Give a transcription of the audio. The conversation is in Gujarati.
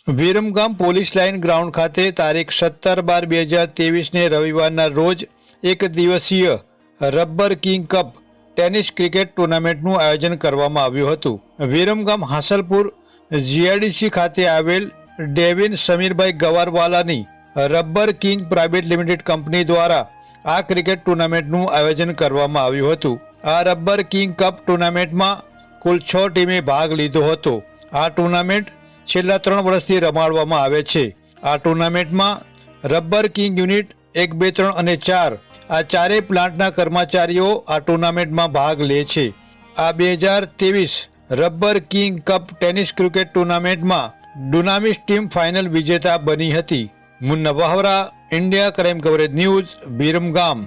વિરમગામ પોલીસ લાઇન ગ્રાઉન્ડ ખાતે તારીખ 17/12/2023ને રવિવારના રોજ એક દિવસીય rubber king cup tennis cricket ટુર્નામેન્ટનું આયોજન કરવામાં આવ્યું હતું। વિરમગામ હાંસલપુર જીઆઈડીસી ખાતે આવેલ ડેવિન સમીરભાઈ ગવારવાલાની rubber king private limited company દ્વારા આ ક્રિકેટ ટુર્નામેન્ટનું આયોજન કરવામાં આવ્યું હતું। આ રબર કિંગ કપ ટુર્નામેન્ટમાં કુલ 6 ટીમે ભાગ લીધો હતો। આ ટુર્નામેન્ટ છેલ્લા 3 વર્ષથી રમાડવામાં આવે છે। આ ટુર્નામેન્ટમાં રબર કિંગ યુનિટ 1, 2, 3 અને 4 આ ચારેય પ્લાન્ટના કર્મચારીઓ આ ટુર્નામેન્ટમાં ભાગ લે છે। આ 2023 rubber king cup tennis cricket ટુર્નામેન્ટમાં ડુનામિસ ટીમ ફાઇનલ વિજેતા બની હતી। Munna Vahra, India crime coverage news, Viramgam.